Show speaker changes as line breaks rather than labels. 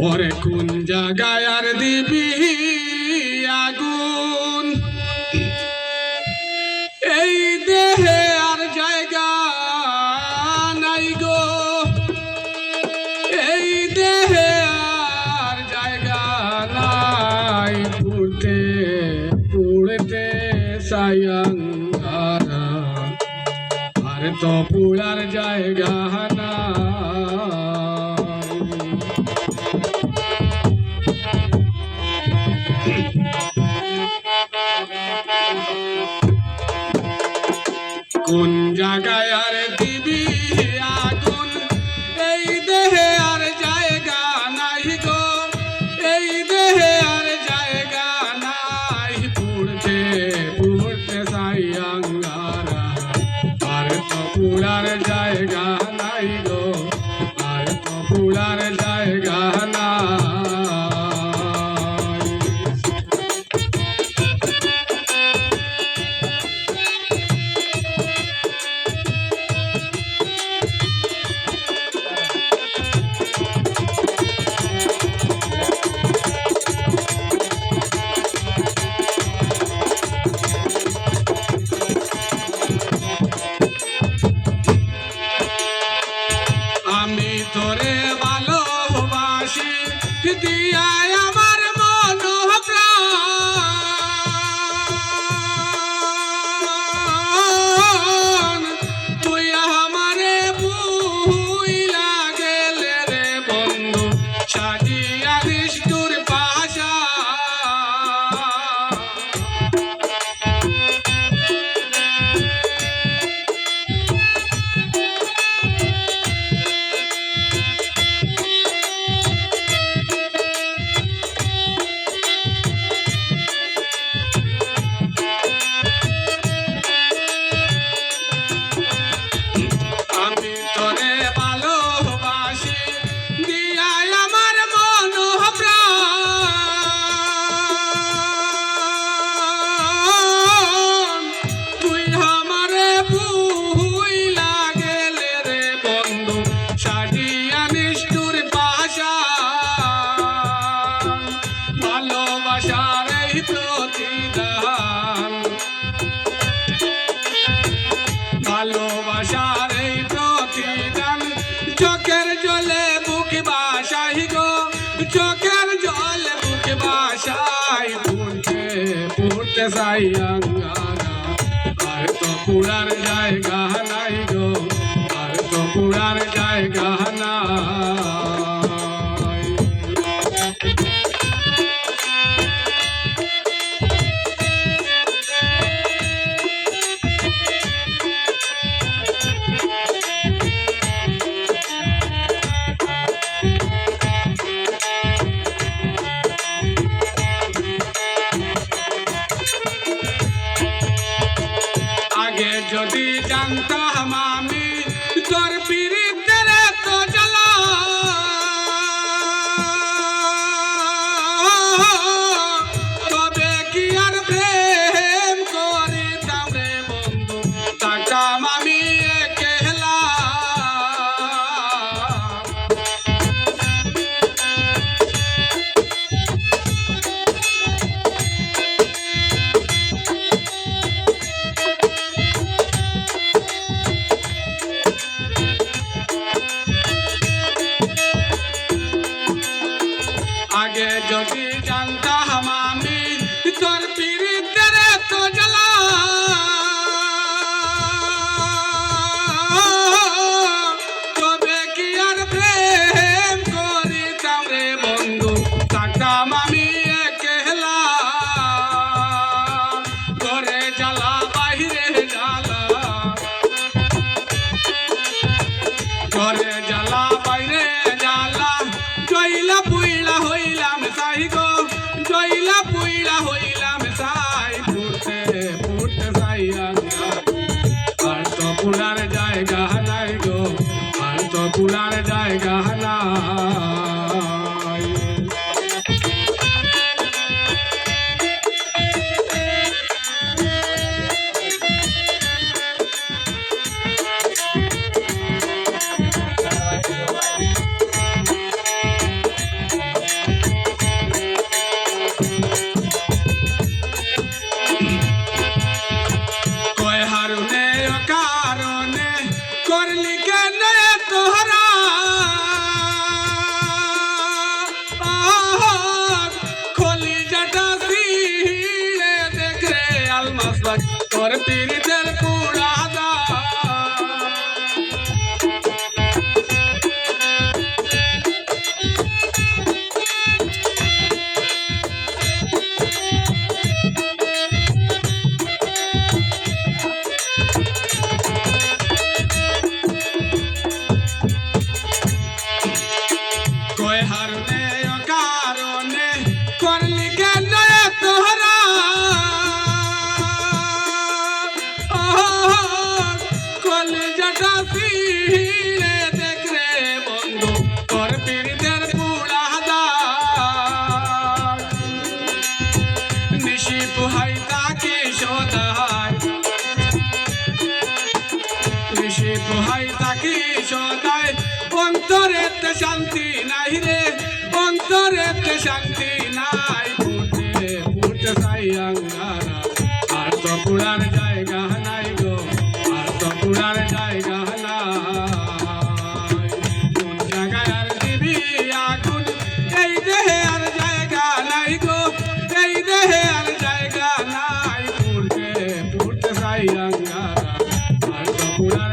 ওরে কোন জায়গায় আর দিবি আগুন, এই দেহে আর জায়গা নাই গো, এই দেহে আর জায়গা নাই, পুড়তে পুড়তে সায়ঙ্গারা, আর তো পুড়ার জায়গা না। কোন জায়গায় আর দিবি আগুন, এই দেহে আর জায়গা নাই গো, এই দেহে আর জায়গা নাই, পুড়তে পুড়তে সায়ঙ্গারা, আর তো পুড়ার জায়গা নাই গো, আর তো পুড়ার জায়গা নাই। আমি তোরে ভালোবাসি দিয়া আমার মন প্রাণ, তুই আমারে ভুইলা গেলে রে বন্ধু, সাজিয়া নিষ্ঠুর পাশা। আমি তোরে ভালোবাসি দিয়া আমার মন প্রাণ, তুই আমারে ভুইলা গেলে রে বন্ধু, সাজিয়া নিষ্ঠুর পাষাণ। ভালোবাসার এই প্রতিদান, ভালোবাসার এই প্রতিদান, চোখের জলে বুক বাসাই গো, চোখের জলে বুক বাসাই, পুড়তে পুড়তে সায়ঙ্গারা, আর তো পুড়ার জায়গা নাই গো, আর তো পুড়ার জায়গা নাই। আগে যদি জানতাম আমি তোর পিরিতের এত জ্বালা, তবে কি আর প্রেম করিতাম রে বন্ধু, থাকতাম আমি একলা। আগে যদি জানতাম আমি তোর পিরিতের এত জ্বালা, তবে কি আর প্রেম করিতাম রে বন্ধু, থাকতাম আমি একলা। ঘরে জ্বালা বাহিরে জ্বালা, ঘরে জ্বালা বাইরে জ্বালা, জইলা পুইলা হইলাম সাই গো, জইলা পুইলা হইলাম সাই, পুড়তে পুড়তে সায়ঙ্গারা, আর তো পুড়ার জায়গা নাই গো, আর তো পুড়ার জায়গা নাই। नए तोहरा खोली जटा सीले देख रे अलमास बाग तोर पीरितेर पुरादा कोई हर ने कारों ने कर लिखे नए तोहरा खोल जटा सीले देख रे बंधु तोर पीरितेर पुरादा निशी पुहाई ताकी शोधाय निशी पुहाई ताकी शोधाय অন্তরেতে শান্তি নাই রে অন্তরেতে শান্তি নাই ফুটে ফুটে চাই আঙ্গারা আর তো পুরার জায়গা নাই গো আর তো পুরার জায়গা নাই কোন জায়গায় আর দিবি আগুন এই দেহে আর জায়গা নাই গো এই দেহে আর জায়গা নাই ফুটে ফুটে চাই আঙ্গারা আর তো পুরার